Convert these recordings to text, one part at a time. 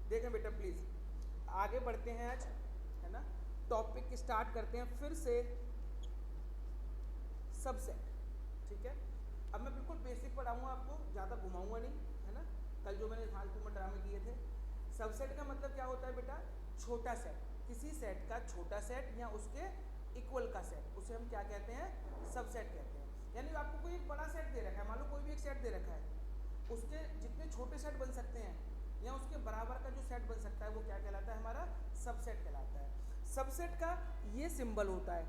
देखें बेटा प्लीज, आगे बढ़ते हैं आज, है ना। टॉपिक स्टार्ट करते हैं फिर से, सबसेट। ठीक है, अब मैं बिल्कुल बेसिक पढ़ाऊंगा आपको, ज़्यादा घुमाऊंगा नहीं, है ना। कल जो मैंने फालतू में ड्रामे किए थे। सबसेट का मतलब क्या होता है बेटा, छोटा सेट, किसी सेट का छोटा सेट या उसके इक्वल का सेट, उसे हम क्या कहते हैं, सबसेट कहते हैं। यानी आपको कोई एक बड़ा सेट दे रखा है, मान लो कोई भी एक सेट दे रखा है, उसके जितने छोटे सेट बन सकते हैं या उसके बराबर का जो सेट बन सकता है वो क्या कहलाता है, हमारा सबसेट कहलाता है। सबसेट का ये सिंबल होता है,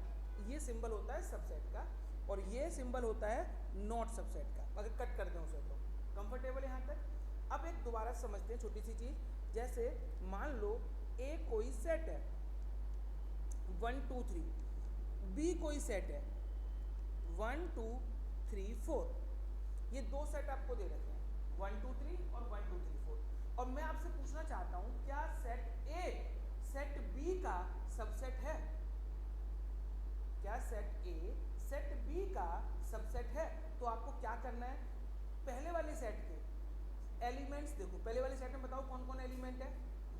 ये सिंबल होता है सबसेट का, और ये सिंबल होता है नॉट सबसेट का। अगर कट कर दें उसे तो कंफर्टेबल यहाँ तक। अब एक दोबारा समझते हैं छोटी सी चीज़, जैसे मान लो ए कोई सेट है 1 2 3, बी कोई सेट है 1 2 3 4, ये दो सेट आपको दे रखे हैं 1 2 3 और 1 2 3 4, और मैं आपसे पूछना चाहता हूं क्या सेट ए सेट बी का सबसेट है, क्या सेट ए सेट बी का सबसेट है। तो आपको क्या करना है, पहले वाले सेट के एलिमेंट्स देखो, पहले वाले सेट में बताओ कौन कौन एलिमेंट है,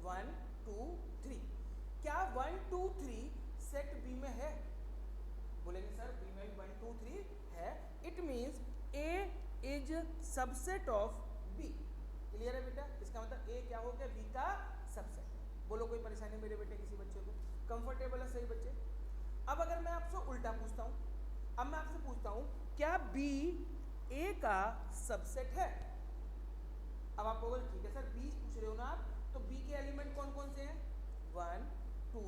1 2 3, क्या 1 2 3 सेट बी में है, बोलेंगे सर बी में 1 2 3 है, it means A is subset of B. Clear है बेटा, इसका मतलब ए क्या हो गया, बी का सबसेट। बोलो कोई परेशानी मेरे बेटे किसी बच्चे को, कंफर्टेबल है सही बच्चे। अब अगर मैं आपसे उल्टा पूछता हूं, अब मैं आपसे पूछता हूं क्या बी ए का सबसेट है। अब आप बोलोगे ठीक है सर बी पूछ रहे हो ना आप, तो बी के एलिमेंट कौन कौन से हैं, 1 2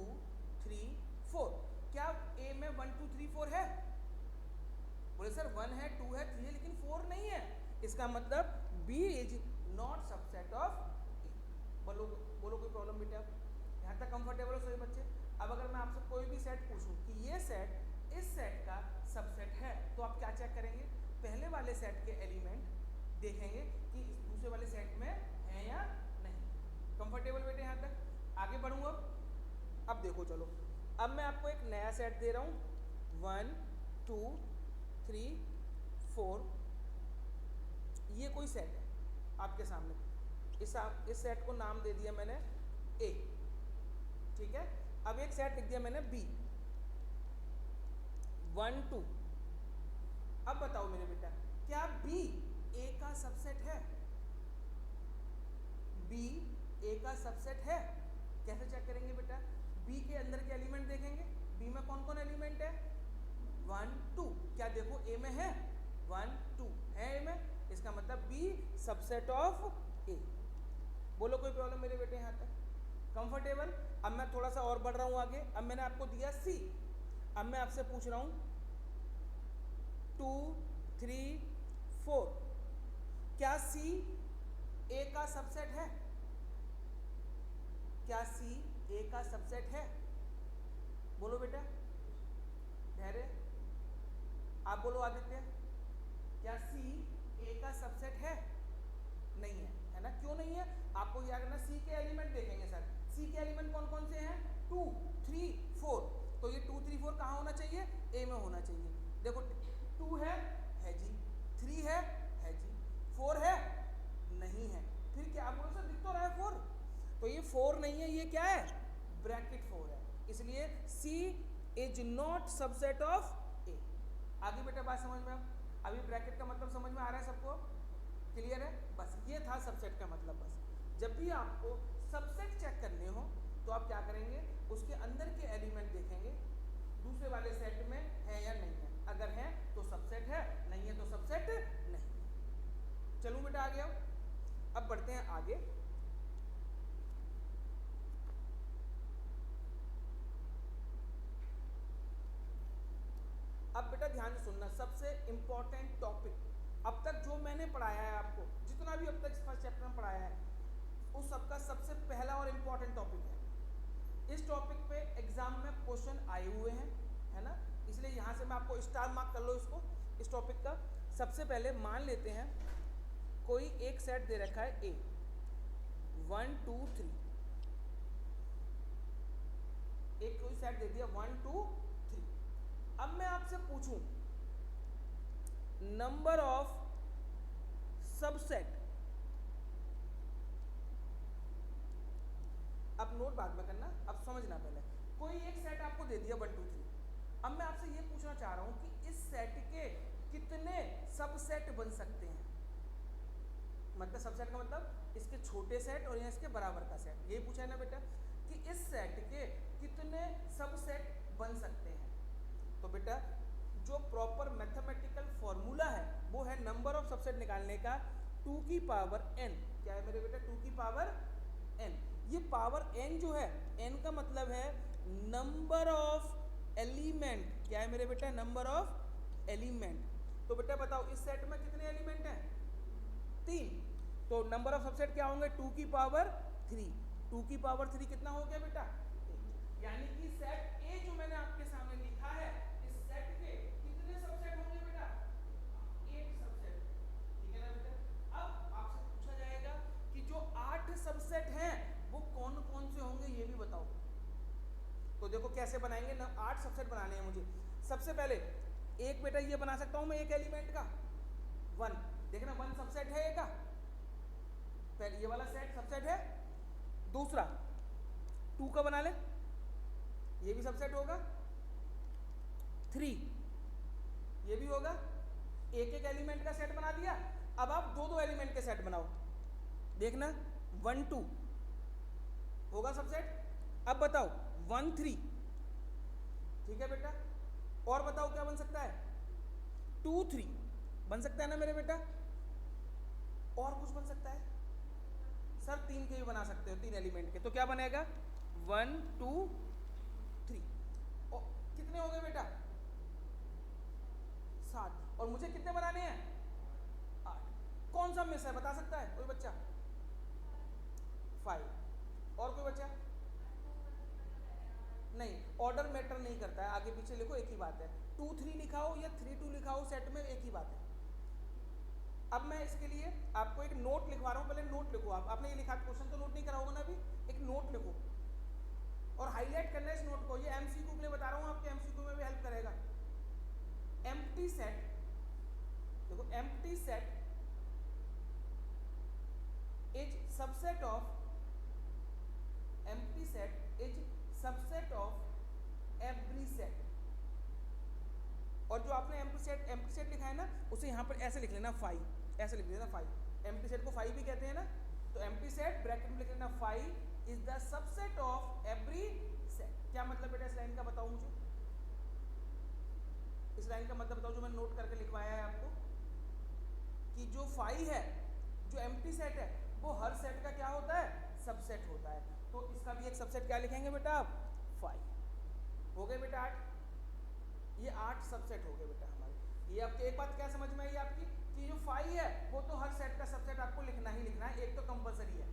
3 4, क्या ए में 1 2 3 4 है, बोले सर 1 है 2 है 3 है लेकिन 4 नहीं है, इसका मतलब B is not subset of A. बोलो बोलो कोई प्रॉब्लम बेटा, यहाँ तक कंफर्टेबल हो सभी बच्चे। अब अगर मैं आपसे कोई भी सेट पूछूं कि ये सेट इस सेट का सबसेट है, तो आप क्या चेक करेंगे, पहले वाले सेट के एलिमेंट देखेंगे कि इस दूसरे वाले सेट में है या नहीं। कंफर्टेबल बेटे यहाँ तक, आगे बढ़ूंगा। अब देखो चलो, अब मैं आपको एक नया सेट दे रहा हूँ 1 2 3 4, ये कोई सेट है आपके सामने, इस सेट को नाम दे दिया मैंने ए। ठीक है, अब एक सेट लिख दिया मैंने बी 1 2। अब बताओ मेरे बेटा क्या बी ए का सबसेट है, बी ए का सबसेट है। कैसे चेक करेंगे बेटा, बी के अंदर के एलिमेंट देखेंगे, बी में कौन कौन एलिमेंट है 1 2, क्या देखो ए में है 1 2 है ए में, इसका मतलब बी सबसेट ऑफ ए। बोलो कोई प्रॉब्लम मेरे बेटे यहाँ तक, कंफर्टेबल। अब मैं थोड़ा सा और बढ़ रहा हूँ आगे, अब मैंने आपको दिया सी, अब मैं आपसे पूछ रहा हूँ 2 3 4, क्या सी ए का सबसेट है, क्या सी ए का सबसेट है, बोलो बेटा, धैर्य, आप बोलो आदित्य, क्या सी ए का सबसेट है, नहीं है ना, क्यों नहीं है, आपको याद करना सी के एलिमेंट देखेंगे सर, सी के एलिमेंट कौन कौन से हैं 2 3 4, तो ये 2 3 4 कहाँ होना चाहिए, ए में होना चाहिए। देखो 2 है जी, 3 है जी, 4 है नहीं है, फिर क्या बोलो सर दिख तो रहा है 4, तो ये 4 नहीं है, ये क्या है, ब्रैकेट 4 है, इसलिए सी इज नॉट सबसेट ऑफ ए। आगे बेटा बात समझ में, अभी ब्रैकेट का मतलब समझ में आ रहा है सबको, क्लियर है, बस ये था सबसेट का मतलब। बस जब भी आपको सबसेट चेक करने हो तो आप क्या करेंगे, उसके अंदर के एलिमेंट देखेंगे दूसरे वाले सेट में है या नहीं है, अगर है तो सबसेट है, नहीं है तो सबसेट नहीं। चलूं बेटा आगे, अब बढ़ते हैं आगे। अब बेटा ध्यान से सुनना, सबसे इंपॉर्टेंट टॉपिक अब तक जो मैंने पढ़ाया है आपको, जितना भी अब तक फर्स्ट चैप्टर में पढ़ाया है, उस सबका सबसे पहला और इम्पॉर्टेंट टॉपिक है। इस टॉपिक पे एग्जाम में क्वेश्चन आए हुए हैं, है ना, इसलिए यहाँ से मैं आपको स्टार मार्क कर लो इसको, इस टॉपिक का। सबसे पहले मान लेते हैं कोई एक सेट दे रखा है ए 1 2 3, एक कोई सेट दे दिया 1 2 3। अब मैं आपसे पूछूं नंबर ऑफ सबसेट नोट बाद में करना, अब समझना पहले। कोई एक सेट आपको दे दिया 1 2 3, अब मैं आपसे ये पूछना चाह रहा हूँ कि इस सेट के कितने सबसेट बन सकते हैं। मतलब सबसेट का मतलब इसके छोटे सेट और इसके बराबर का सेट, यही पूछा है ना बेटा कि इस सेट के कितने सबसेट बन सकते हैं। तो बेटा जो प्रॉपर मैथमेटिकल फॉर्मूला है वो है नंबर ऑफ सबसेट निकालने का 2 की पावर n। क्या है मेरे बेटा 2 की पावर n। ये पावर n जो है, n का मतलब है नंबर ऑफ एलिमेंट। क्या है मेरे बेटा नंबर ऑफ एलिमेंट। तो बेटा बताओ इस सेट में कितने एलिमेंट हैं 3, तो नंबर ऑफ सबसेट क्या होंगे 2 की पावर 3। 2 की पावर 3 कितना हो गया बेटा 8। यानी कि सेट ए जो मैंने आपके सामने लिखा है, इस सेट के कितने सबसेट होंगे बेटा 8 सबसेट। ठीक है ना बेटा। अब आपसे पूछा जाएगा कि जो 8 सबसेट हैं वो कौन कौन से होंगे ये भी बताओ। तो देखो कैसे बनाएंगे ना, 8 सबसेट बनाने हैं मुझे। सबसे पहले एक बेटा ये बना सकता हूं मैं एक एलिमेंट का 1, देखना 1 सबसेट है ए का, पहले ये वाला सेट सबसेट है। दूसरा 2 का बना ले, ये भी सबसेट होगा। 3 ये भी होगा। एक एक एलिमेंट का सेट बना दिया। अब आप दो दो एलिमेंट के सेट बनाओ, देखना 1 2 होगा सबसेट। अब बताओ 1 3, ठीक है बेटा। और बताओ क्या बन सकता है 2 3 बन सकता है ना मेरे बेटा। और कुछ बन सकता है सर 3 के भी बना सकते हो, 3 एलिमेंट के। तो क्या बनेगा 1 2 3, और कितने हो गए बेटा 7। और मुझे कितने बनाने हैं 8। कौन सा मिस है बता सकता है कोई बच्चा 5। और कोई बच्चा नहीं, ऑर्डर मैटर नहीं करता है, आगे पीछे लिखो एक ही बात है। 2 3 लिखा हो या 3 2 लिखा हो सेट में एक ही बात है। अब मैं इसके लिए आपको एक नोट लिखवा रहा हूँ, पहले नोट लिखो। आपने ये लिखा क्वेश्चन तो नोट नहीं करा होगा ना अभी, एक नोट लिखो और हाईलाइट करना है इस नोट को। ये एमसीक्यू के लिए बता रहा हूँ, आपके एमसीक्यू में भी हेल्प करेगा। एम्प्टी सेट, देखो empty set is subset of, empty set is subset of every set. और जो आपने एम्प्टी सेट लिखा है ना उसे यहाँ पर ऐसे लिख लेना 5, ऐसे लिख लेना 5। एम्प्टी सेट को 5 भी कहते हैं ना। तो एम्प्टी सेट ब्रैकेट में लिख लेना 5 is the subset of every set. क्या मतलब बेटा इस लाइन का बताओ मुझे, इस लाइन का मतलब बताओ जो मैंने नोट करके लिखवाया है आपको, कि जो 5 है जो एम्प्टी सेट है वो हर सेट का क्या होता है सबसेट होता है। तो इसका भी एक सबसेट क्या लिखेंगे बेटा आप 5। हो गए बेटा 8, ये 8 सबसेट हो गए बेटा हमारे। ये आपके एक बात क्या समझ में आई आपकी कि जो 5 है वो तो हर सेट का सबसेट आपको लिखना ही लिखना है, एक तो कंपलसरी है।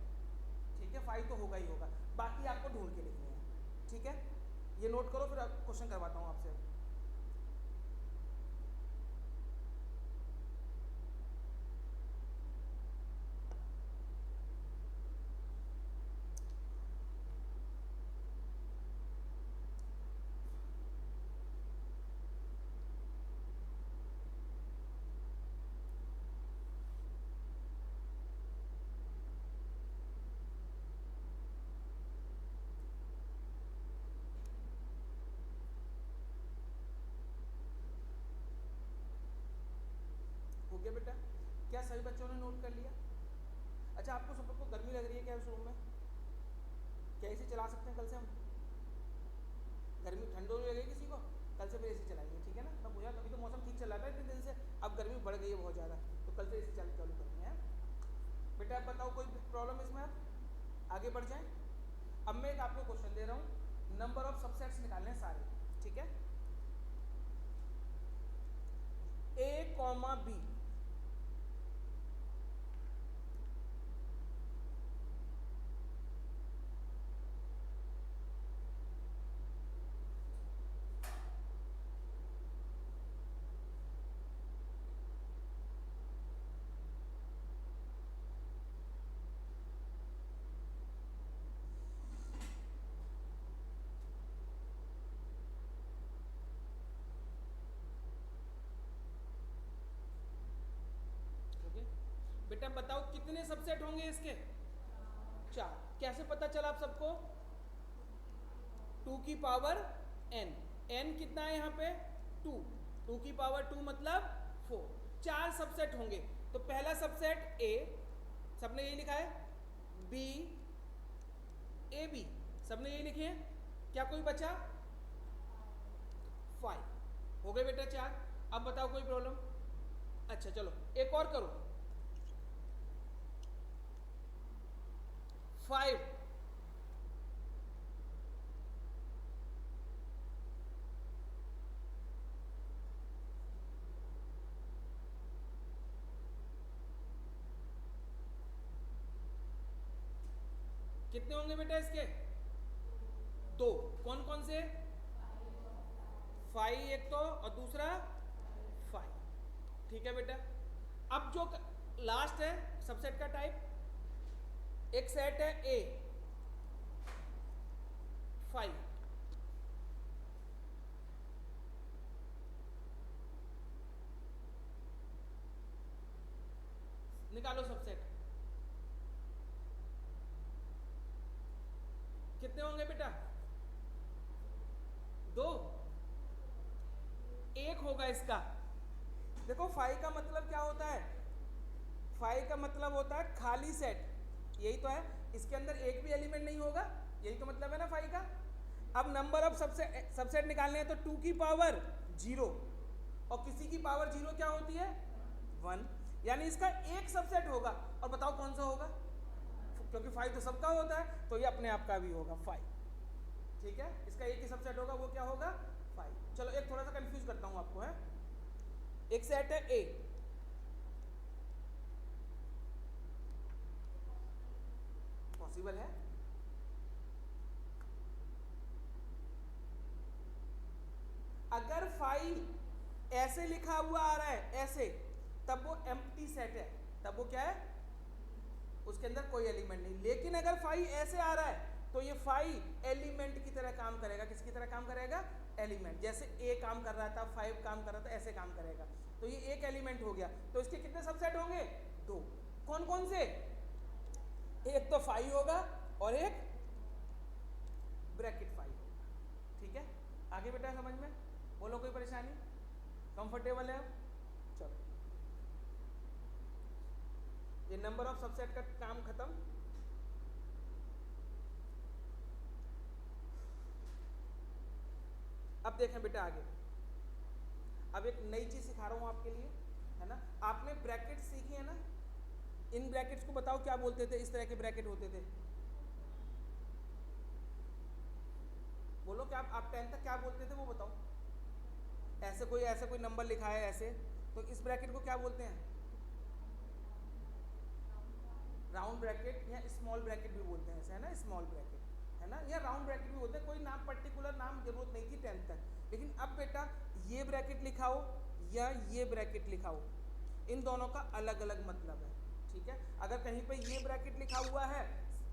ठीक है 5 तो होगा ही होगा, बाकी आपको ढूंढ के लिखने हैं। ठीक है ये नोट करो, फिर क्वेश्चन करवाता हूँ आपसे। हो गया बेटा, क्या सभी बच्चों ने नोट कर लिया? अच्छा आपको सबको गर्मी लग रही है क्या इस रूम में? क्या एसी चला सकते हैं कल से हम? गर्मी ठंड नहीं लगेगी किसी को? कल से फिर एसी चलाएंगे, ठीक है ना। मैं पूछा अभी तो मौसम ठीक चल रहा था इतने दिन से, अब गर्मी बढ़ गई है बहुत ज़्यादा, तो कल से एसी चालू करनी है बेटा। आप बताओ कोई प्रॉब्लम इसमें, आप आगे बढ़ जाएं। अब मैं एक आपको क्वेश्चन दे रहा हूँ, नंबर ऑफ सबसेट्स निकालने हैं सारे, ठीक है। ए कॉमा बी, बेटा बताओ कितने सबसेट होंगे इसके 4। कैसे पता चला आप सबको 2 की पावर n, n कितना है यहाँ पे 2, 2 की पावर 2 मतलब 4, 4 सबसेट होंगे। तो पहला सबसेट A, सबने यही लिखा है, B, AB, सबने यही लिखे हैं। क्या कोई बचा? 5 हो गए बेटा 4। अब बताओ कोई प्रॉब्लम? अच्छा चलो एक और करो। 5 कितने होंगे बेटा इसके? 2। कौन कौन से? 5 एक तो, और दूसरा 5। ठीक है बेटा। अब जो लास्ट है सबसेट का टाइप, एक सेट है A 5, निकालो सबसेट। कितने होंगे बेटा? 2, 1 होगा इसका। देखो 5 का मतलब क्या होता है? 5 का मतलब होता है खाली सेट, यही तो है। इसके अंदर एक भी एलिमेंट नहीं होगा, यही तो मतलब है ना 5 का। अब नंबर ऑफ सबसेट निकालने हैं तो 2 की पावर 0, और किसी की पावर 0 क्या होती है? 1, यानी इसका एक सबसेट होगा। और बताओ कौन सा होगा? क्योंकि 5 तो सबका होता है, तो ये अपने आप का भी होगा 5। ठीक है, इसका एक ही सबसेट होगा, वो क्या होगा? 5। चलो एक थोड़ा सा कंफ्यूज करता हूं आपको, है। एक सेट है A, पॉसिबल है? अगर 5 ऐसे लिखा हुआ आ रहा है ऐसे, तब वो एम्प्टी सेट है, तब वो क्या है? उसके अंदर कोई एलिमेंट नहीं। लेकिन अगर 5 ऐसे आ रहा है तो ये 5 एलिमेंट की तरह काम करेगा। किसकी तरह काम करेगा? एलिमेंट। जैसे A काम कर रहा था, 5 काम कर रहा था, ऐसे काम करेगा। तो ये एक एलिमेंट हो गया। तो इसके कितने सबसेट होंगे? 2। कौन कौन से? एक तो 5 होगा और एक ब्रैकेट 5 होगा। ठीक है, आगे बेटा समझ में? बोलो कोई परेशानी? कंफर्टेबल है? चलो, ये नंबर ऑफ सबसेट का काम खत्म। अब देखें बेटा आगे, अब एक नई चीज सिखा रहा हूं आपके लिए, है ना। आपने ब्रैकेट सीखी है ना। इन ब्रैकेट्स को बताओ क्या बोलते थे? इस तरह के ब्रैकेट होते थे, बोलो क्या आप 10 तक क्या बोलते थे वो बताओ। ऐसे कोई नंबर लिखा है ऐसे, तो इस ब्रैकेट को क्या बोलते हैं? राउंड ब्रैकेट या स्मॉल ब्रैकेट भी बोलते हैं, ऐसे है ना, स्मॉल ब्रैकेट, है ना, या राउंड ब्रैकेट भी बोलते हैं। कोई नाम पर्टिकुलर नाम जरूरत नहीं थी 10 तक। लेकिन अब बेटा ये ब्रैकेट लिखाओ या ये ब्रैकेट लिखाओ, इन दोनों का अलग अलग मतलब है। ठीक है, अगर कहीं पे ये ब्रैकेट लिखा हुआ है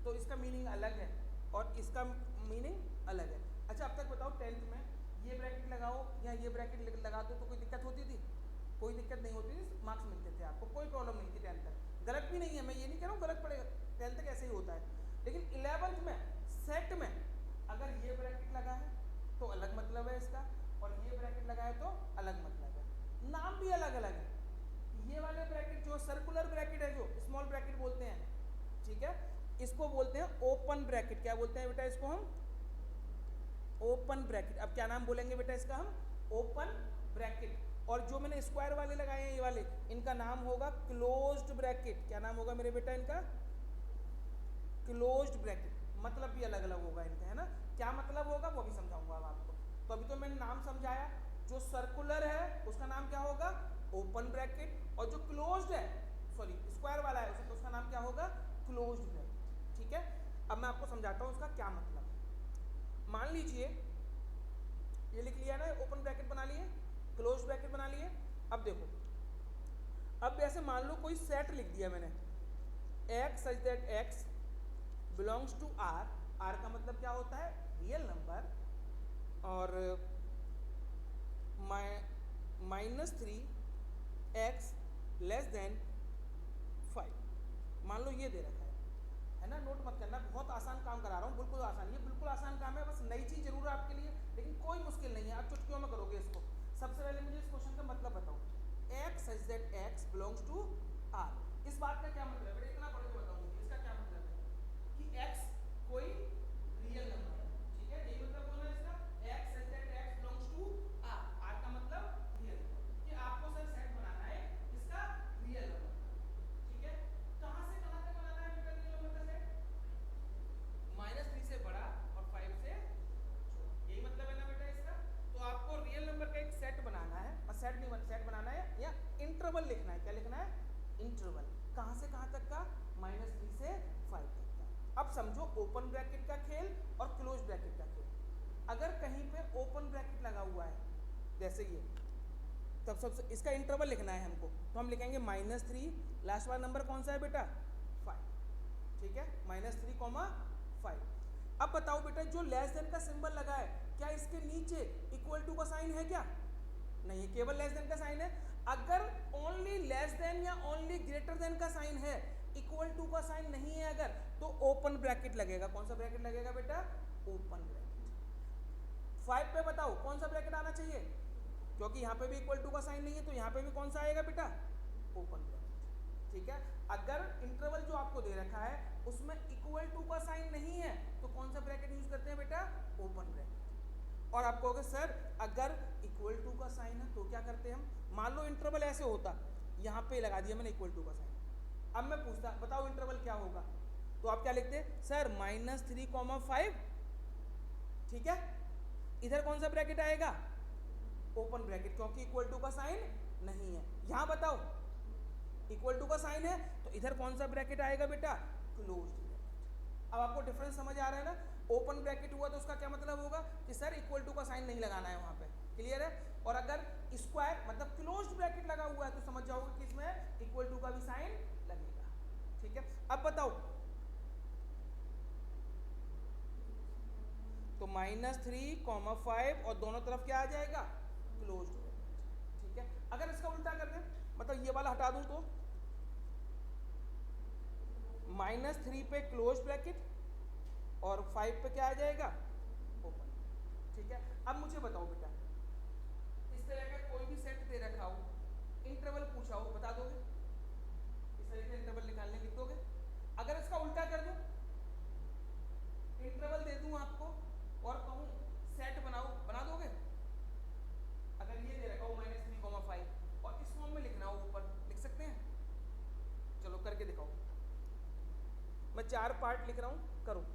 तो इसका मीनिंग अलग है और इसका मीनिंग अलग है। अच्छा अब तक बताओ 10th में ये ब्रैकेट लगाओ या ये ब्रैकेट लगा दो तो कोई दिक्कत होती थी? कोई दिक्कत नहीं होती थी, मार्क्स मिलते थे आपको, कोई प्रॉब्लम नहीं थी 10th तक। गलत भी नहीं है, मैं ये नहीं कह रहा हूँ गलत पड़ेगा, 10th तक ऐसे ही होता है। लेकिन 11th में सेट में अगर ये ब्रैकेट लगा है तो अलग मतलब है इसका, और ये ब्रैकेट लगा है तो अलग मतलब है। नाम भी अलग अलग है। ये वाले ब्रैकेट जो सर्कुलर ब्रैकेट है, जो स्मॉल ब्रैकेट बोलते हैं, ठीक है, इसको बोलते हैं ओपन ब्रैकेट। क्या बोलते हैं बेटा इसको? हम ओपन ब्रैकेट। अब क्या नाम बोलेंगे बेटा इसका? हम ओपन ब्रैकेट। और जो मैंने स्क्वायर वाले लगाए हैं ये वाले, इनका नाम होगा क्लोज्ड ब्रैकेट। क्या नाम होगा मेरे बेटा इनका? Closed bracket. मतलब भी अलग अलग होगा इनका, है ना। क्या मतलब होगा वो भी समझाऊंगा अब आपको। तो अभी तो मैंने नाम समझाया। जो सर्कुलर है उसका नाम क्या होगा? Open bracket. और जो क्लोज्ड है, सॉरी स्क्वायर वाला है, उसका नाम क्या होगा? Closed bracket. ठीक है, अब मैं आपको समझाता हूँ उसका क्या मतलब है। मान लीजिए ये लिख लिया ना, ओपन ब्रैकेट बना लिए, क्लोज ब्रैकेट बना लिए। अब देखो, अब ऐसे मान लो कोई सेट लिख दिया मैंने, x such that x belongs to r। r का मतलब क्या होता है? Real number. और -3x <5। मान लो ये दे रखा है ना, नोट मत करना, बहुत आसान काम करा रहा हूँ, बिल्कुल आसान, ये बिल्कुल आसान काम है, बस नई चीज़ जरूर है आपके लिए, लेकिन कोई मुश्किल नहीं है, आप चुटकियों में करोगे इसको। सबसे पहले मुझे इस क्वेश्चन का मतलब बताओ, x such that x belongs to r, इस बात का क्या मतलब है? इतना पढ़ के बताऊंगी इसका क्या मतलब है कि x कोई रियल नंबर है, ठीक है, यही मतलब बोलना है इसका, x such that x belongs to r, r का मतलब रियल नंबर, कि आपको सर सेट बनाना है इसका रियल नंबर, ठीक है। कहां से कहां तक बनाना है बेटा रियल नंबर का सेट? -3 से बड़ा और 5 से छोटा, यही मतलब है ना बेटा इसका। तो आपको रियल नंबर का एक सेट बनाना है, और सेट नहीं, सेट बनाना है या इंटरवल लिखना है, क्या लिखना है? इंटरवल। कहां से कहां तक का? -3 से 5 तक का। अब समझो ओपन ब्रैकेट का खेल और क्लोज ब्रैकेट का खेल। अगर कहीं पे ओपन ब्रैकेट लगा हुआ है जैसे ये, तब सबसे इसका इंटरवल लिखना है हमको, तो हम लिखेंगे -3, लास्ट वाला नंबर कौन सा है बेटा? 5, ठीक है, -3, 5। अब बताओ बेटा, जो लेस देन का सिंबल लगा है, क्या इसके नीचे इक्वल टू का साइन है क्या? नहीं है, केवल लेस देन का साइन है। अगर ओनली लेस देन या ओनली ग्रेटर देन का साइन है, इक्वल टू का साइन नहीं है अगर, तो ओपन ब्रैकेट लगेगा। कौन सा ब्रैकेट लगेगा बेटा? Open bracket. 5 पे बताओ कौन सा ब्रैकेट आना चाहिए, क्योंकि यहाँ पे भी इक्वल टू का साइन नहीं है, तो यहाँ पे भी कौन सा आएगा बेटा? ओपन ब्रैकेट, ठीक है। अगर इंटरवल जो आपको दे रखा है उसमें इक्वल टू का साइन नहीं है, तो कौन सा ब्रैकेट यूज करते हैं बेटा? Open bracket. और आप कहोगे सर अगर इक्वल टू का साइन है तो क्या करते हैं हम? मान लो इंटरवल ऐसे होता, यहाँ पे लगा दिया मैंने इक्वल टू का साइन, अब मैं पूछता बताओ इंटरवल क्या होगा, तो आप क्या लिखते? सर -3, 5, ठीक है। इधर कौन सा ब्रैकेट आएगा? ओपन ब्रैकेट, क्योंकि इक्वल टू का साइन नहीं है। यहाँ बताओ इक्वल टू का साइन है, तो इधर कौन सा ब्रैकेट आएगा बेटा? Close bracket. अब आपको डिफरेंस समझ आ रहा है ना? ओपन ब्रैकेट हुआ तो उसका क्या मतलब होगा कि सर इक्वल टू का साइन नहीं लगाना है वहां पे, क्लियर है। और अगर स्क्वायर मतलब क्लोज ब्रैकेट लगा हुआ है तो समझ जाओगे कि इसमें इक्वल टू का भी साइन लगेगा, ठीक है। अब बताओ, तो -3, 5 और दोनों तरफ क्या आ जाएगा? क्लोज ब्रैकेट, ठीक है। अगर इसका उल्टा कर दें, मतलब ये वाला हटा दूं, तो -3 पे क्लोज ब्रैकेट और 5 पे क्या आ जाएगा? ओपन, ठीक है। अब मुझे बताओ बेटा, इस तरह का कोई भी सेट दे रखा हो, इंटरवल पूछा हो, बता दोगे? इस तरह का इंटरवल निकालने लिख दोगे? अगर इसका उल्टा कर दूं, इंटरवल दे दूं आपको और कहूं सेट बनाओ, बना दोगे? अगर ये दे रखा हो -3, 5 और इस फॉर्म में लिखना हो ऊपर, लिख सकते हैं? चलो करके दिखाओ, मैं 4 पार्ट लिख रहा हूं, करो।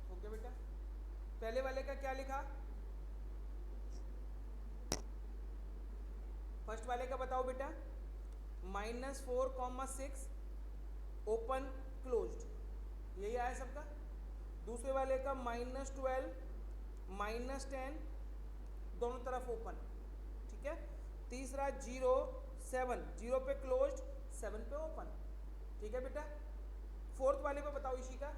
ओके बेटा, पहले वाले का क्या लिखा? फर्स्ट वाले का बताओ बेटा, -4,6 ओपन क्लोज्ड, यही आया सबका। दूसरे वाले का -12 -10 दोनों तरफ ओपन, ठीक है। तीसरा 0 7, 0 पे क्लोज्ड 7 पे ओपन, ठीक है बेटा। फोर्थ वाले पे बताओ इसी का,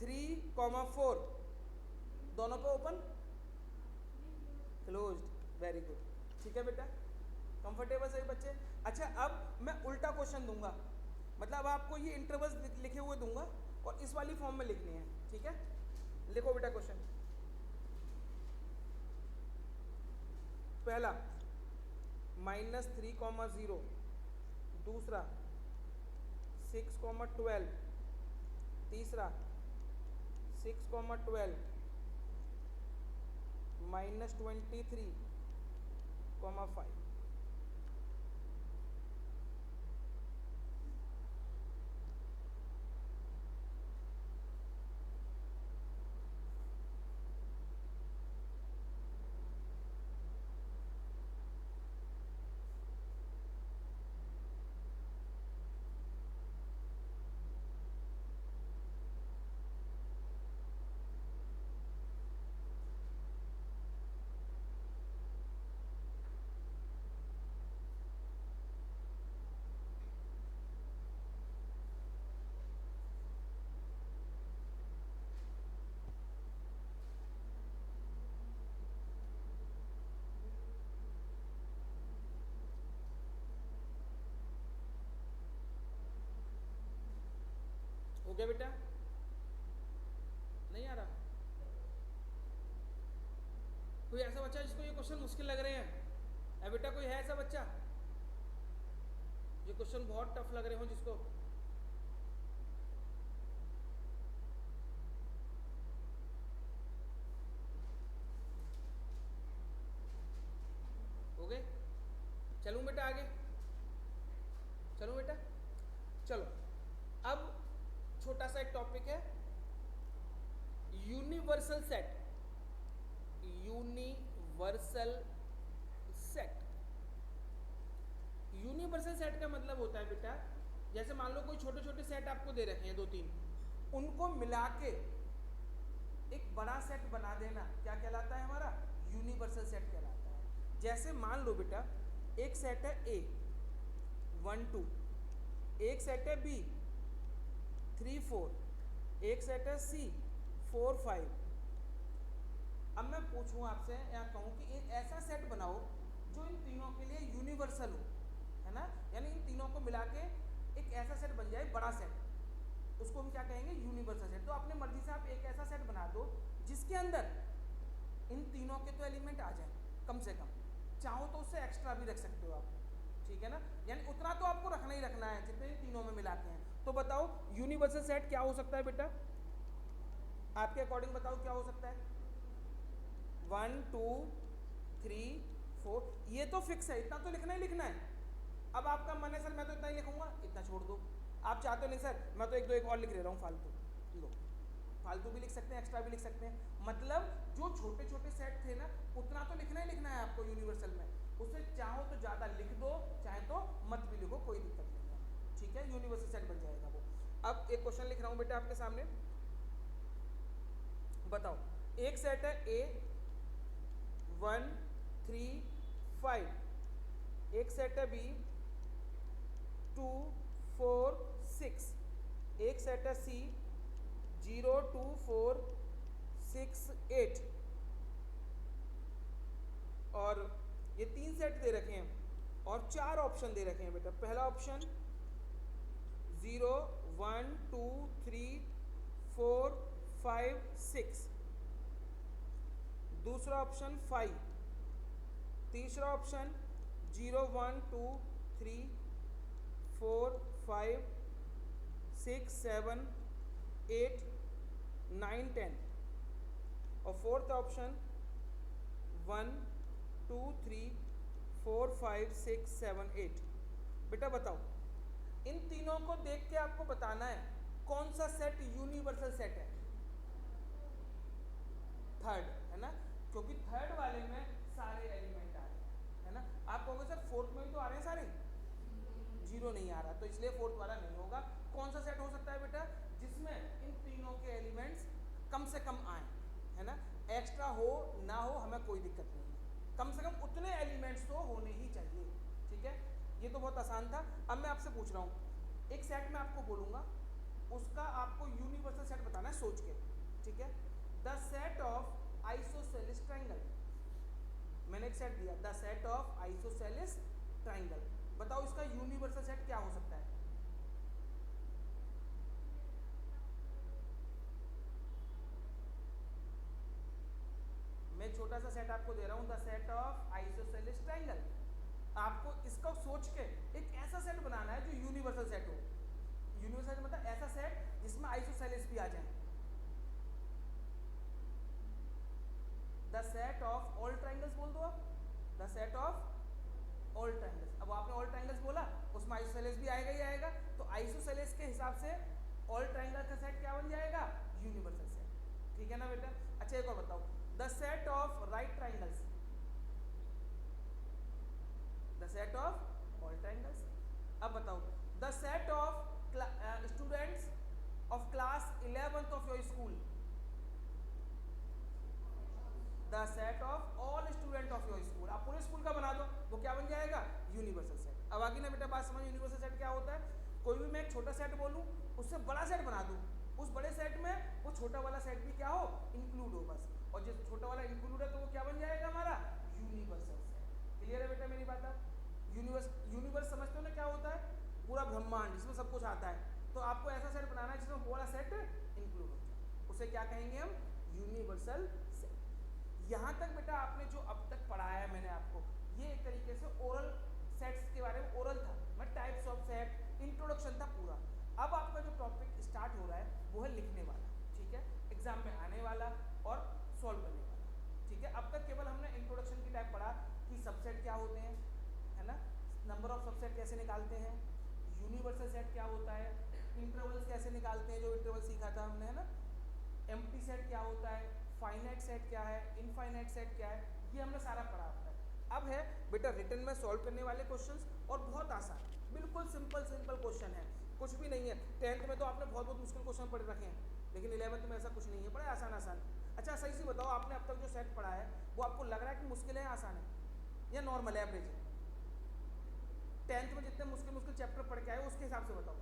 3,4 दोनों पे ओपन क्लोज्ड, वेरी गुड, ठीक है बेटा। कंफर्टेबल सही बच्चे। अच्छा अब मैं उल्टा क्वेश्चन दूंगा, मतलब आपको ये इंटरवल्स लिखे हुए दूंगा और इस वाली फॉर्म में लिखनी है, ठीक है। लिखो बेटा क्वेश्चन। पहला -3,0, दूसरा 6,12, तीसरा 6,12 -23,5। हो गया बेटा, नहीं आ रहा? कोई ऐसा बच्चा जिसको ये क्वेश्चन मुश्किल लग रहे हैं? है बेटा कोई है ऐसा बच्चा ये क्वेश्चन बहुत टफ लग रहे हो जिसको? हो गए? चलूं बेटा आगे? चलूं बेटा? चलो अब छोटा सा एक टॉपिक है, universal set. Universal set, universal set का मतलब होता है बेटा, जैसे मान लो कोई छोटे छोटे सेट आपको दे रखे हैं 2-3, उनको मिला के एक बड़ा सेट बना देना क्या कहलाता है? हमारा यूनिवर्सल सेट कहलाता है। जैसे मान लो बेटा एक सेट है A 1 2, एक सेट है B 3 4, एक सेट है C 4 5। अब मैं पूछूं आपसे या कहूं कि एक ऐसा सेट बनाओ जो इन तीनों के लिए यूनिवर्सल हो, है ना, यानी इन तीनों को मिला के एक ऐसा सेट बन जाए बड़ा सेट, उसको हम क्या कहेंगे? Universal set. तो अपने मर्जी से आप एक ऐसा सेट बना दो जिसके अंदर इन तीनों के तो एलिमेंट आ जाए कम से कम, चाहो तो उससे एक्स्ट्रा भी रख सकते हो आप, ठीक है ना, यानी उतना तो आपको रखना ही रखना है जितने इन तीनों में मिलाते हैं। तो बताओ यूनिवर्सल सेट क्या हो सकता है बेटा? आपके अकॉर्डिंग बताओ क्या हो सकता है? 1 2 3 4, ये तो फिक्स है, इतना तो लिखना ही लिखना है। अब आपका मन है सर मैं तो इतना ही लिखूंगा, इतना छोड़ दो। आप चाहते हो नहीं सर मैं तो एक और लिख ले रहा हूँ फालतू, लो फालतू भी लिख सकते हैं, एक्स्ट्रा भी लिख सकते हैं। मतलब जो छोटे छोटे सेट थे ना उतना तो लिखना ही लिखना है आपको यूनिवर्सल में, उससे चाहो तो ज़्यादा लिख दो चाहे तो मत भी लिखो, कोई दिक्कत नहीं है, ठीक है, यूनिवर्सल सेट बन जाएगा वो। अब एक क्वेश्चन लिख रहा हूँ बेटा आपके सामने, बताओ एक सेट है A 1 3 5, एक सेट है B 2 4 6, एक सेट है C 0 2 4 6 8, और ये 3 सेट दे रखे हैं और 4 ऑप्शन दे रखे हैं बेटा। पहला ऑप्शन 0 1 2 3 4 5 6, दूसरा ऑप्शन 5, तीसरा ऑप्शन 0 1 2 3 4 5 6 7 8 9 10, और फोर्थ ऑप्शन 1 2 3 4 5 6 7 8। बेटा बताओ इन तीनों को देख के आपको बताना है कौन सा सेट यूनिवर्सल सेट है? थर्ड, है ना, क्योंकि थर्ड वाले में सारे एलिमेंट आ रहे हैं, है ना। आप कहोगे सर फोर्थ में भी तो आ रहे हैं सारे, जीरो नहीं आ रहा, तो इसलिए फोर्थ वाला नहीं होगा। कौन सा सेट हो सकता है बेटा? जिसमें इन तीनों के एलिमेंट्स कम से कम आए, है ना। एक्स्ट्रा हो ना हो हमें कोई दिक्कत नहीं है, कम से कम उतने एलिमेंट्स तो होने ही चाहिए, ठीक है। ये तो बहुत आसान था। अब मैं आपसे पूछ रहा हूँ, एक सेट में आपको बोलूँगा, उसका आपको यूनिवर्सल सेट बताना है सोच के, ठीक है। The set of isosceles triangle, मैंने एक सेट दिया, the set of isosceles triangle, बताओ इसका यूनिवर्सल सेट क्या हो सकता है? मैं छोटा सा सेट आपको दे रहा हूँ, the set of isosceles triangle. आपको इसका सोच के एक ऐसा सेट बनाना है जो यूनिवर्सल सेट हो। यूनिवर्सल मतलब ऐसा सेट जिसमें आइसोसेलेस भी आ जाए। The set of all triangles बोल दो आप, the set of all triangles. अब आपने ऑल ट्राइंगल्स बोला, उसमें आइसोसेलेस भी आएगा ही आएगा, तो आइसोसेलेस के हिसाब से ऑल ट्राइंगल का सेट क्या बन जाएगा? यूनिवर्सल सेट, ठीक है ना बेटा। अच्छा एक और बताओ, the set of right triangles, the set of all triangles. अब बताओ, the set of students of class 11th of your school, the set of all student of your school. आप पूरे स्कूल का बना दो, वो क्या बन जाएगा? Universal set. अब आगे ना बेटा बात समझ, यूनिवर्सल सेट क्या होता है? कोई भी मैं एक छोटा सेट बोलूँ, उससे बड़ा सेट बना दूँ, उस बड़े सेट में वो छोटा वाला सेट भी क्या हो? इंक्लूड हो बस, और जो छोटा वाला इंक्लूड है तो वो क्या बन जाएगा हमारा? Universal set. क्लियर है बेटा मेरी बात? आप यूनिवर्स समझते हो ना क्या होता है? पूरा ब्रह्मांड जिसमें सब कुछ आता है, तो आपको ऐसा सेट बनाना है जिसमें वो वाला सेट इंक्लूड हो जाए, उसे क्या कहेंगे हम? Universal set. यहाँ तक बेटा आपने जो अब तक पढ़ाया है मैंने आपको, ये एक तरीके से ओरल सेट्स के बारे में ओरल था, मैं टाइप्स ऑफ सेट इंट्रोडक्शन था पूरा। अब आपका जो टॉपिक स्टार्ट हो रहा है वो है लिखने वाला, ठीक है, एग्जाम में आने वाला और सॉल्व करने वाला, ठीक है। अब तक केवल हमने इंट्रोडक्शन की टाइप पढ़ा कि सबसेट क्या होते हैं, है ना, नंबर ऑफ सबसेट कैसे निकालते हैं, यूनिवर्सल सेट क्या होता है, इंटरवल्स कैसे निकालते हैं, जो इंटरवल सीखा था हमने, है ना, एम्प्टी सेट क्या होता है, फाइनाइट सेट क्या है, इनफाइनाइट सेट क्या है, ये हमने सारा पढ़ा होता है। अब है बेटा रिटर्न में सॉल्व करने वाले क्वेश्चंस, और बहुत आसान, बिल्कुल सिंपल क्वेश्चन है, कुछ भी नहीं है। 10th में तो आपने बहुत मुश्किल क्वेश्चन पढ़ रखे हैं, लेकिन 11th में ऐसा कुछ नहीं है, बड़े आसान। अच्छा सही से बताओ, आपने अब तक जो सेट पढ़ा है वो आपको लग रहा है कि मुश्किल है, आसान है, या नॉर्मल एवरेज है? 10th में जितने मुश्किल चैप्टर पढ़ के आए उसके हिसाब से बताओ।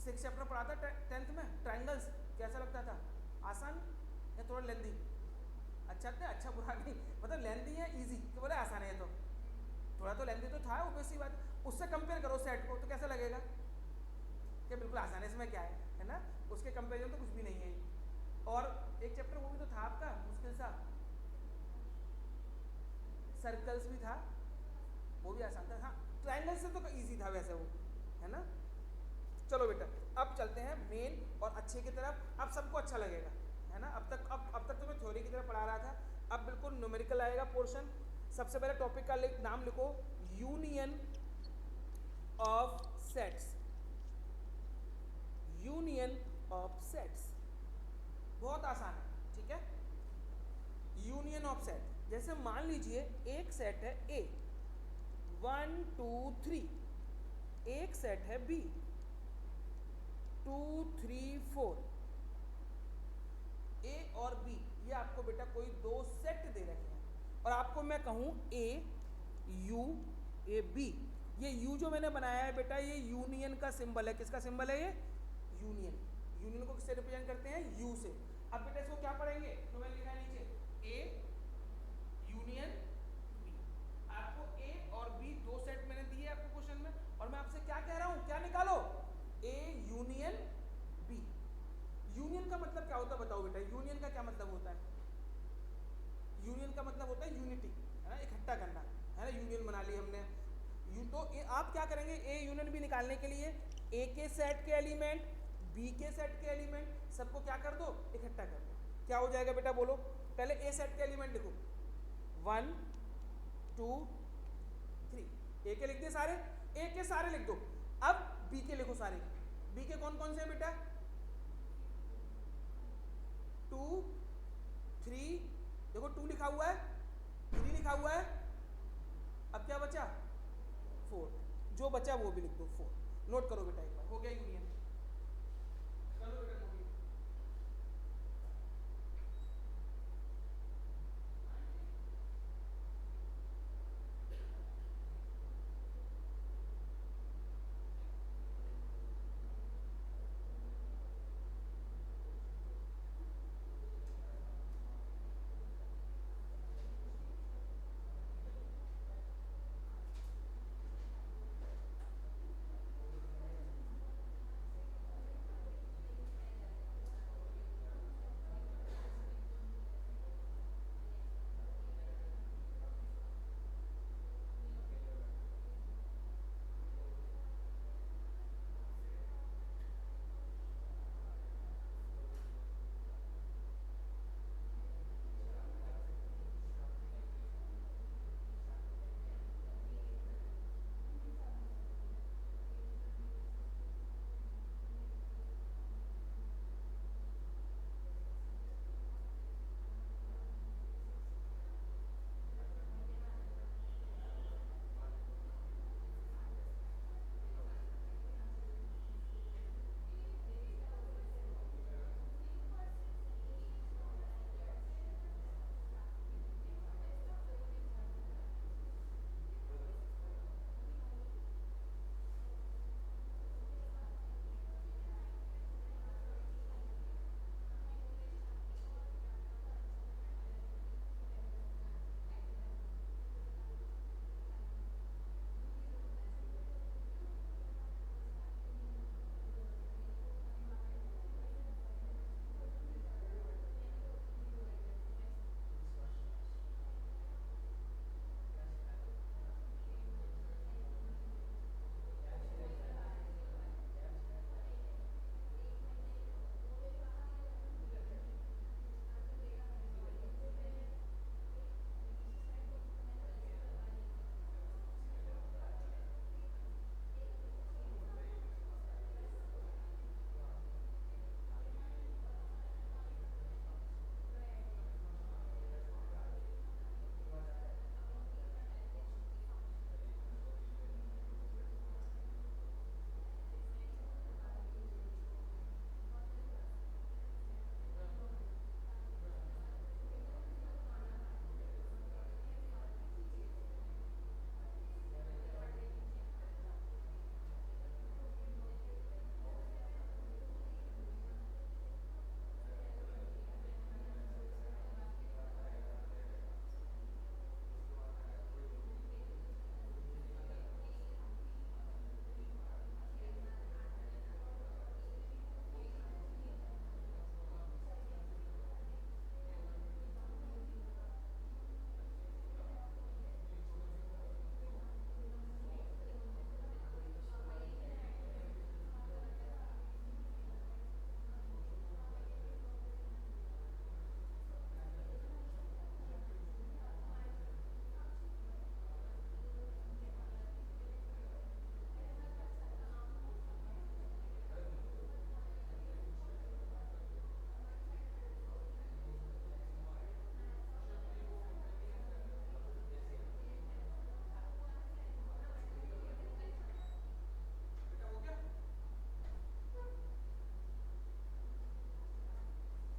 6 चैप्टर पढ़ा था 10th में, ट्राइंगल्स कैसा लगता था? आसान या थोड़ा लेंदी? अच्छा बुरा नहीं, मतलब लेंदी है इजी कि बोले आसान है? तो थोड़ा तो लेंदी तो था, वो सी बात। उससे कंपेयर करो सेट को, तो कैसा लगेगा कि बिल्कुल आसान है, इसमें क्या है ना, उसके कंपेरिजन तो कुछ भी नहीं है। और एक चैप्टर वो भी तो था आपका मुश्किल सा, सर्कल्स भी था, वो भी आसान था। हाँ, ट्राइंगल से तो इजी था वैसे वो, है ना। चलो बेटा अब चलते हैं मेन और अच्छे की तरफ, अब सबको अच्छा लगेगा, है ना। अब तक तो मैं थ्योरी की तरफ पढ़ा रहा था, अब बिल्कुल न्यूमेरिकल आएगा पोर्शन। सबसे पहले टॉपिक का नाम लिखो, union of sets. Union of sets बहुत आसान है, ठीक है। यूनियन ऑफ सेट, जैसे मान लीजिए एक सेट है ए 1 2 3, एक सेट है बी 2 3 4, ए और बी, ये आपको बेटा कोई दो सेट दे रखे हैं, और आपको मैं कहूँ ए यू ए बी, ये यू जो मैंने बनाया है बेटा ये यूनियन का सिंबल है। किसका सिंबल है ये? यूनियन को किससे रिप्रेजेंट करते हैं? यू से। अब बेटा इसको क्या पढ़ेंगे, तो मैंने लिखा है नीचे ए यूनियन बी। आपको ए और बी दो सेट मैंने दिए आपको क्वेश्चन में, और मैं आपसे क्या कह रहा हूँ, क्या निकालो? ए यूनियन बी। यूनियन का मतलब क्या होता है बताओ बेटा, यूनियन का क्या मतलब होता है? यूनियन का मतलब होता है यूनिटी, है ना, इकट्ठा करना, है ना। यूनियन बना ली हमने, तो आप क्या करेंगे, ए यूनियन बी निकालने के लिए ए के सेट के एलिमेंट, बी के सेट के एलिमेंट, सबको क्या कर दो? इकट्ठा कर दो। क्या हो जाएगा बेटा बोलो? पहले ए सेट के एलिमेंट लिखो, 1 2 3, ए के लिख दिए सारे, ए के सारे लिख दो। अब बी के लिखो सारे, बी के कौन कौन से हैं बेटा? 2 3, देखो 2 लिखा हुआ है, 3 लिखा हुआ है, अब क्या बचा? 4। जो बचा वो भी लिख दो 4। नोट करो बेटा एक बार, हो गया यूनियन। चलो बेटा नोट।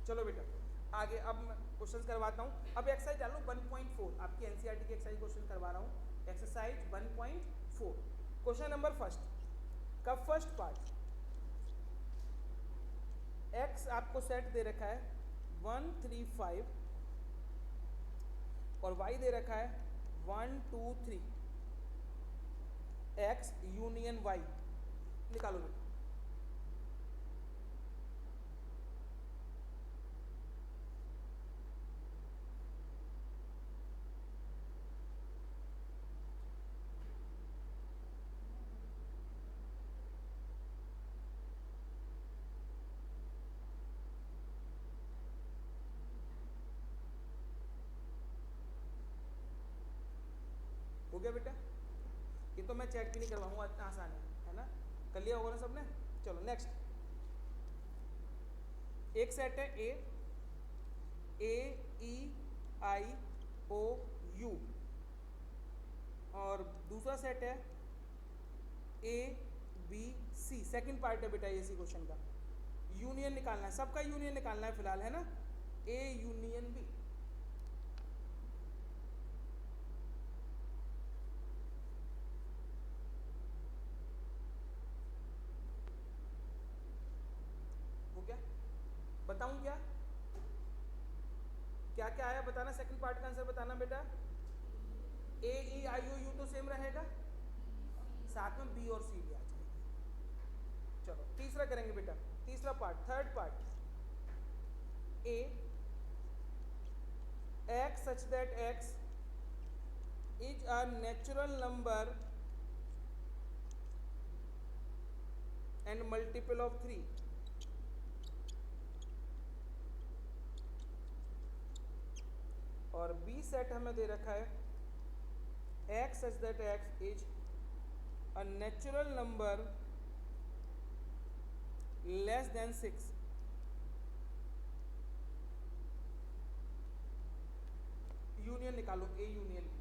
चलो बेटा आगे, अब मैं क्वेश्चन करवाता हूँ। अब एक्सरसाइज डालो 1.4, आपकी एनसीईआरटी की एक्सरसाइज क्वेश्चन करवा रहा हूँ। एक्सरसाइज 1.4, क्वेश्चन नंबर फर्स्ट का फर्स्ट पार्ट। एक्स आपको सेट दे रखा है 1 3 5 और वाई दे रखा है 1 2 3। एक्स यूनियन वाई निकालो बेटा। हो गया बेटा? ये तो मैं चेक भी नहीं करवाऊंगा, इतना आसान है ना? कर लिया होगा ना सबने? चलो नेक्स्ट, एक सेट है A E I O U, और दूसरा सेट है ABC। सेकंड पार्ट है बेटा इसी क्वेश्चन का, यूनियन निकालना है, सबका यूनियन निकालना है फिलहाल, है ना, A यूनियन B। हो गया, बताऊं क्या क्या क्या आया बताना, सेकंड पार्ट का आंसर बताना बेटा। AEIOU तो सेम रहेगा, साथ में B और C भी आ जाएगा। चलो तीसरा करेंगे बेटा, तीसरा part, third part, A X such that X is a natural number and multiple of 3, और B सेट हमें दे रखा है X such that X is a natural number less than 6। Union निकालो, A यूनियन B।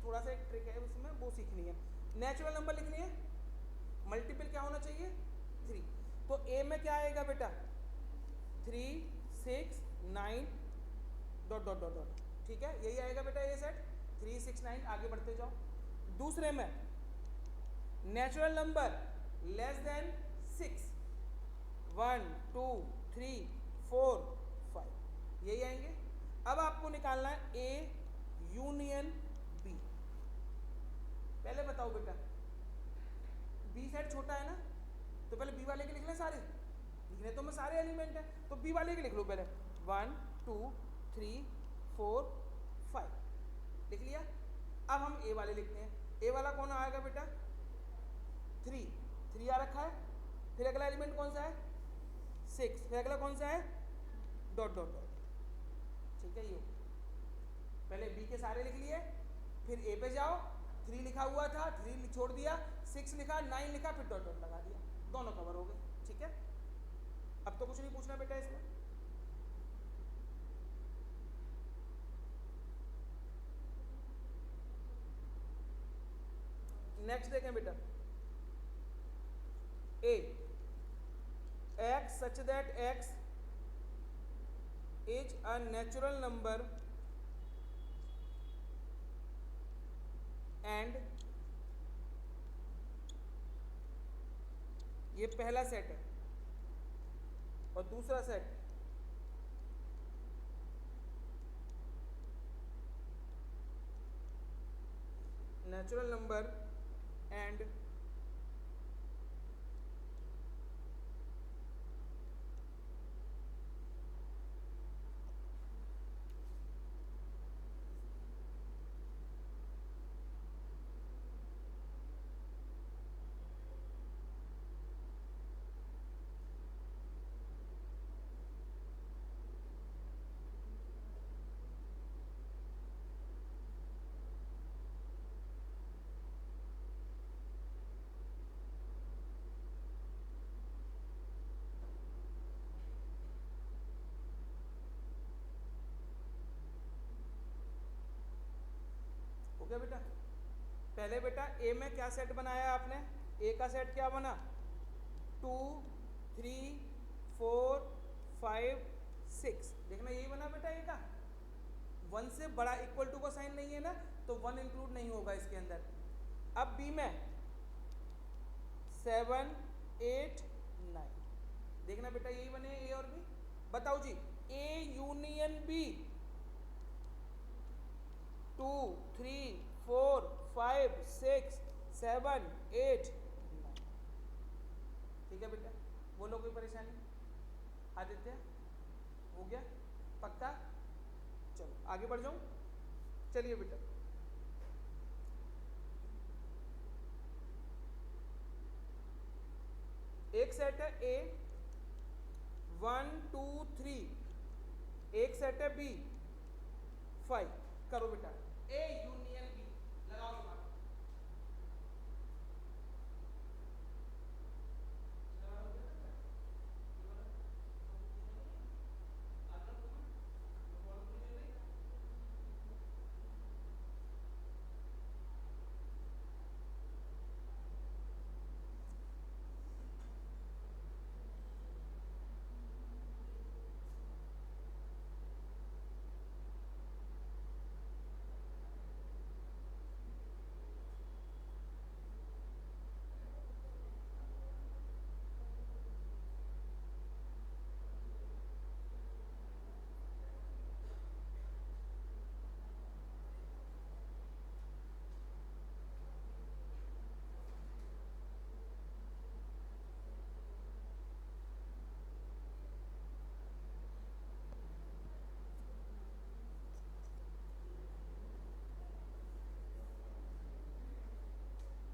थोड़ा सा एक trick है उसमें, वो सीखनी है। नेचुरल नंबर लिखनी है, मल्टीपल क्या होना चाहिए 3, तो ए में क्या आएगा बेटा 3 6 9 डॉट डॉट डॉट डॉट, ठीक है, यही आएगा बेटा ये सेट 3 6 9। आगे बढ़ते जाओ, दूसरे में नेचुरल नंबर लेस देन 6 1 2 3 4 5, यही आएंगे। अब आपको निकालना है ए यूनियन बी। पहले बताओ बेटा, बी सेट छोटा है ना, तो पहले बी वाले के लिख लें सारे, लिखने तो में सारे एलिमेंट हैं, तो बी वाले के लिख लो पहले 1 2 3 4 5, लिख लिया। अब हम ए वाले लिखते हैं, ए वाला कौन आएगा बेटा 3 आ रखा है, फिर अगला एलिमेंट कौन सा है 6, फिर अगला कौन सा है डॉट डॉट डॉट, ठीक है। ये पहले बी के सारे लिख लिए, फिर ए पे जाओ, 3 लिखा हुआ था 3 छोड़ दिया, 6 लिखा 9 लिखा, फिर डॉट डॉट लगा दिया, दोनों कवर हो गए, ठीक है। अब तो कुछ नहीं पूछना बेटा इसमें। नेक्स्ट देखें बेटा, A x such that x is a natural number and, ये पहला सेट है, और दूसरा सेट नेचुरल नंबर एंड गया बेटा। पहले बेटा ए में क्या सेट बनाया आपने, ए का सेट क्या बना, 2 3 4 5 6, देखना यही बना बेटा ए का। 1 से बड़ा इक्वल टू का साइन नहीं है ना, तो 1 इंक्लूड नहीं होगा इसके अंदर। अब बी में 7 8 9, देखना बेटा यही बने ए और बी। बताओ जी, ए यूनियन बी 2 3 4 5 6 7 8 9, ठीक है बेटा, बोलो कोई परेशानी। आदित्य हो गया पक्का, चलो आगे बढ़ जाऊं। चलिए बेटा, एक सेट है ए 1 2 3, एक सेट है बी 5, करो बेटा ए यूनियन बी, लगाओ दिमाग।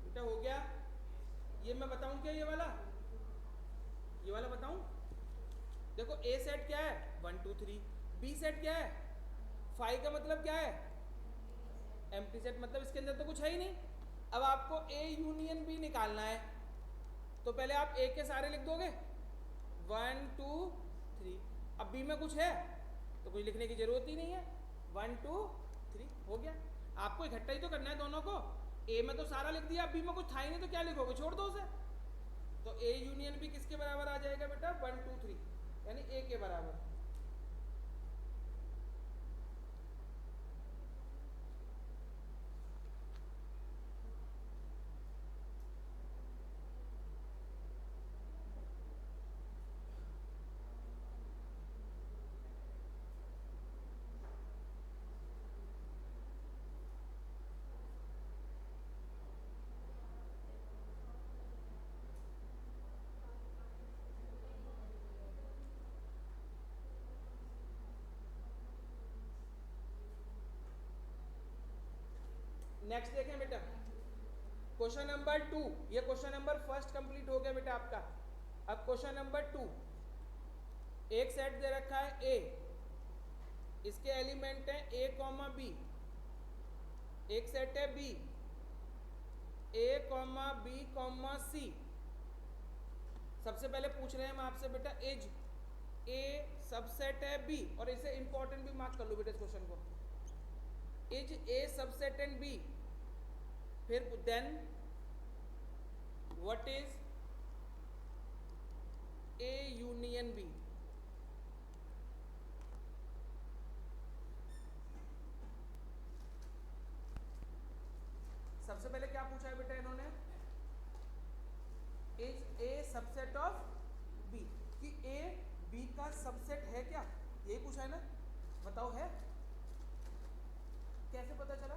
बेटा हो गया, ये मैं बताऊं क्या, ये वाला बताऊं। देखो ए सेट क्या है 1 2 3, बी सेट क्या है 5, का मतलब क्या है एम्प्टी सेट, मतलब इसके अंदर तो कुछ है ही नहीं। अब आपको ए यूनियन बी निकालना है, तो पहले आप ए के सारे लिख दोगे 1 2 3, अब बी में कुछ है तो कुछ लिखने की जरूरत ही नहीं है, 1 2 3 हो गया। आपको इकट्ठा ही तो करना है दोनों को, ए में तो सारा लिख दिया, बी में कुछ था ही नहीं तो क्या लिखोगे, छोड़ दो उसे। तो ए यूनियन बी किसके बराबर आ जाएगा बेटा 1 2 3, यानी ए के बराबर। नेक्स्ट देखें बेटा, क्वेश्चन नंबर 2, ये क्वेश्चन नंबर फर्स्ट कंप्लीट हो गया बेटा आपका। अब क्वेश्चन नंबर 2, एक सेट दे रखा है ए, इसके एलिमेंट हैं ए कॉमा बी, एक सेट है बी ए कॉमा बी कॉमा सी। सबसे पहले पूछ रहे हैं हम आपसे बेटा इज ए सबसेट है बी, और इसे इंपॉर्टेंट भी मार्क कर लो बेटा इस क्वेश्चन को, is A subset and B, फिर then what is A union B. सबसे पहले क्या पूछा है बेटा इन्होंने, is A subset of B, कि ए बी का सबसेट है क्या, यही पूछा है ना, बताओ है, कैसे पता चला,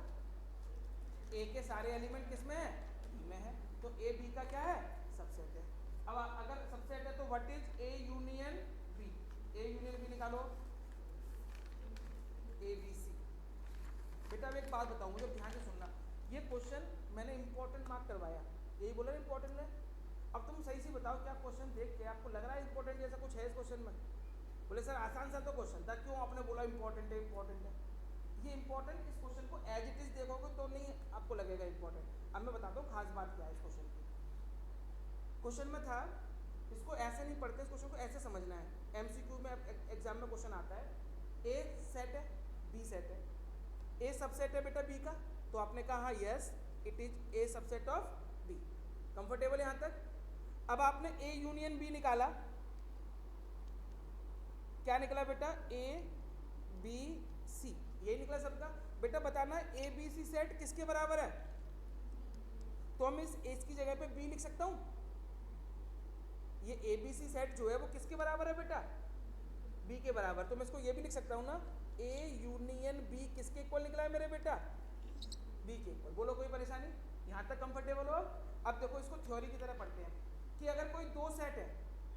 ए के सारे एलिमेंट किस में है बी में है, तो ए बी का क्या है सबसेट है। अब अगर सबसेट है तो what is A union B, A union B निकालो, ए बी सी। बेटा अब एक बात बताऊं, मुझे ध्यान से सुनना, ये क्वेश्चन मैंने इंपॉर्टेंट मार्क करवाया, यही बोला इंपॉर्टेंट है। अब तुम सही से बताओ क्या क्वेश्चन देख के आपको लग रहा है इंपॉर्टेंट जैसा कुछ है इस क्वेश्चन में, बोले सर आसान सा तो क्वेश्चन था, क्यों आपने बोला इंपॉर्टेंट है इंपॉर्टेंट है। ये इंपॉर्टेंट, इस क्वेश्चन को एज इट इज देखोगे तो नहीं आपको लगेगा इंपॉर्टेंट। अब मैं बताता हूँ खास बात क्या है इस क्वेश्चन की। क्वेश्चन में था, इसको ऐसे नहीं पढ़ते, इस क्वेश्चन को ऐसे समझना है। एमसीक्यू में एग्जाम में क्वेश्चन आता है, ए सेट है बी सेट है, ए सबसेट है बेटा बी का, तो आपने कहा yes it is A subset of B. Comfortable यहां तक? अब आपने ए यूनियन बी निकाला, क्या निकला बेटा? ए बी सी, यही निकला सबका। बेटा बताना ए बी सी सेट किसके बराबर है? तो हम इस की जगह पे बी लिख सकता हूं। ये ए बी सी सेट जो है वो किसके बराबर है बेटा? बी के बराबर। तो मैं इसको ये भी लिख सकता हूं ना, ए यूनियन बी किसके इक्वल निकला है मेरे बेटा? बी के इक्वल। बोलो कोई परेशानी? यहां तक कंफर्टेबल हो? अब देखो इसको थ्योरी की तरह पढ़ते हैं कि अगर कोई दो सेट है,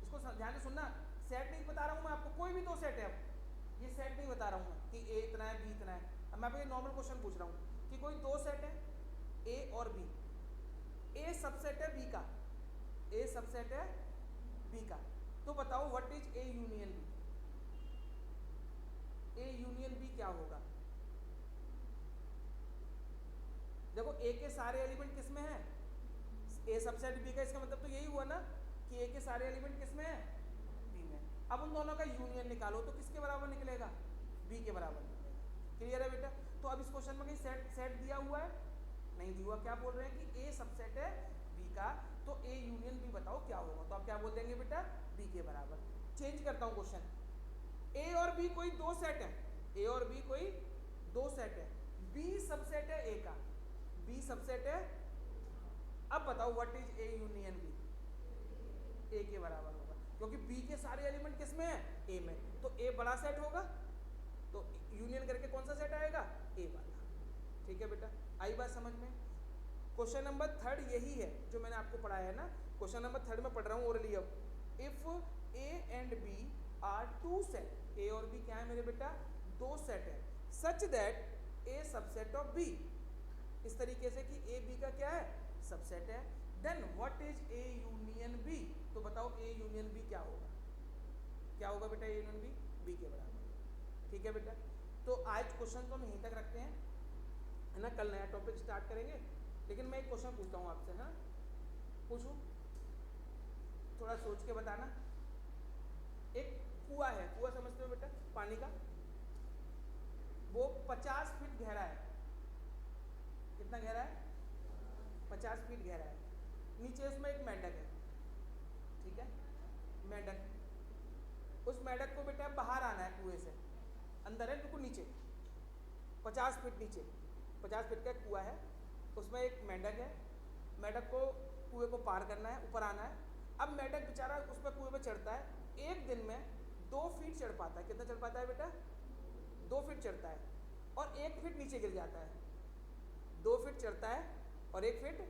इसको ध्यान से सुनना, सेट नहीं बता रहा हूं मैं आपको, कोई भी दो सेट है, अब ये सेट नहीं बता रहा हूं मैं कि ए इतना है बी इतना है। अब मैं आपको ये नॉर्मल क्वेश्चन पूछ रहा हूं कि कोई दो सेट है ए और बी, ए सबसेट है बी का, ए सबसेट है बी का, तो बताओ what is A union B? A union B क्या होगा? देखो ए के सारे एलिमेंट किस में है? ए सबसेट बी का, इसका मतलब तो यही हुआ ना कि ए के सारे एलिमेंट किस में है? बी में। अब उन दोनों का यूनियन निकालो तो किसके बराबर निकलेगा? बी के बराबर निकलेगा। क्लियर है बेटा? तो अब इस क्वेश्चन में कहीं सेट दिया हुआ है? नहीं दिया हुआ। क्या बोल रहे हैं कि ए सबसेट है बी का, तो ए यूनियन बी बताओ क्या होगा? तो आप क्या बोल देंगे बेटा? बी के बराबर। चेंज करता हूं क्वेश्चन, ए और बी कोई दो सेट है, ए और बी कोई दो सेट है, बी सबसेट है ए का, बी सबसेट है। अब बताओ what is A union B? A के बराबर होगा, क्योंकि बी के सारे एलिमेंट किस में है? ए में। तो ए बड़ा सेट होगा, तो यूनियन करके कौन सा सेट आएगा? ए वाला। ठीक है बेटा, आई बात समझ में? क्वेश्चन नंबर 3 यही है जो मैंने आपको पढ़ाया है ना। क्वेश्चन नंबर 3 में पढ़ रहा हूँ ओरली। अब if A and B are two set, A और बी क्या है मेरे बेटा? दो सेट है, such that A subset of B, इस तरीके से कि ए बी का क्या है? सबसेट है। Then what is A union B? तो बताओ ए यूनियन बी क्या होगा? क्या होगा बेटा ए यूनियन बी? बी के बराबर। ठीक है बेटा, तो आज क्वेश्चन तो हम यहीं तक रखते हैं, है ना। कल नया टॉपिक स्टार्ट करेंगे। लेकिन मैं एक क्वेश्चन पूछता हूँ आपसे, हाँ पूछूं? थोड़ा सोच के बताना। एक कुआं है, कुआं समझते हो बेटा? पानी का, वो 50 फीट गहरा है। कितना गहरा है? 50 फीट गहरा है। नीचे उसमें एक मेंढक है, ठीक है, मेंढक। उस मेंढक को बेटा बाहर आना है कुएं से, अंदर है बिल्कुल नीचे, 50 फीट नीचे, 50 फीट का कुआं है, उसमें एक मेंढक है। मेंढक को कुएं को पार करना है, ऊपर आना है। अब मेंढक बेचारा उस पर कुएं पर चढ़ता है, एक दिन में 2 फीट चढ़ पाता है। कितना चढ़ पाता है बेटा? 2 फीट चढ़ता है, और 1 फीट नीचे गिर जाता है। 2 फीट चढ़ता है और 1 फीट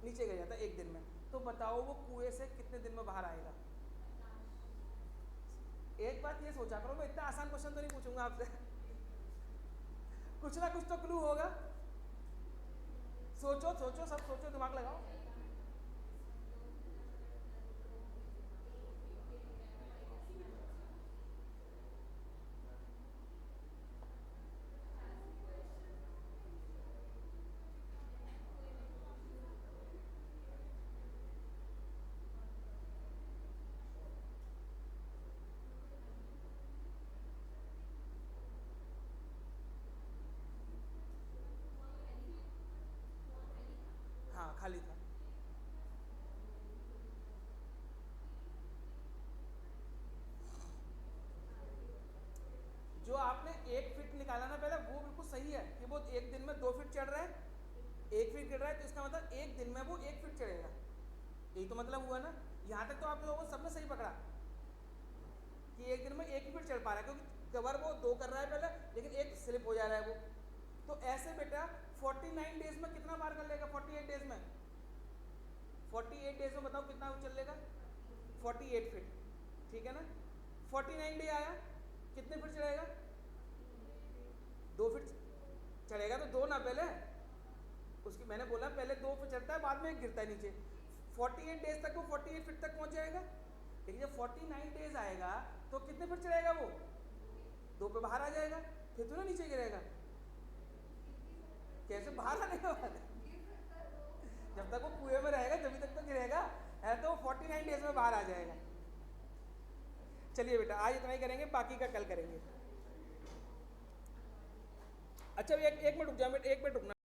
नीचे गिर जाता है एक दिन में। तो बताओ वो कुएं से कितने दिन में बाहर आएगा? एक बात ये सोचा करो, मैं इतना आसान क्वेश्चन तो नहीं पूछूंगा आपसे, कुछ ना कुछ तो क्लू होगा। सोचो सोचो, सब सोचो, दिमाग लगाओ। हाँ खाली था। जो आपने 1 फीट निकाला ना पहले, वो बिल्कुल सही है कि वो एक दिन में 2 फीट चढ़ रहा है, 1 फीट गिर रहा है, तो इसका मतलब एक दिन में वो 1 फीट चढ़ेगा। यही तो मतलब हुआ ना। यहाँ तक तो आप लोगों को सबने सही पकड़ा कि एक दिन में 1 फीट चढ़ पा रहा है, क्योंकि कवर वो 2 कर रहा है पहले, लेकिन एक स्लिप हो जा रहा है वो। तो ऐसे बेटा 49 डेज में कितना पार कर लेगा? 48 डेज में, 48 डेज में बताओ कितना चल लेगा? 48 फीट, ठीक है ना। 49 डे आया, कितने फीट चढ़ेगा? 2 फीट चढ़ेगा, तो 2 ना पहले उसकी, मैंने बोला पहले 2 फीट चढ़ता है, बाद में गिरता है नीचे। 48 डेज तक वो 48 फीट तक पहुंच जाएगा। लेकिन जब 49 डेज आएगा तो कितने फीट चढ़ेगा वो? 2 पे बाहर आ जाएगा, फिर तो ना नीचे गिरेगा। कैसे बाहर आने का बात है? जब तक वो कुएं में रहेगा तभी तक तो गिरेगा, है तो 49 डेज में बाहर आ जाएगा। चलिए बेटा आज इतना ही करेंगे, बाकी का कल करेंगे। अच्छा एक मिनट रुक जाओ, एक मिनट रुकना।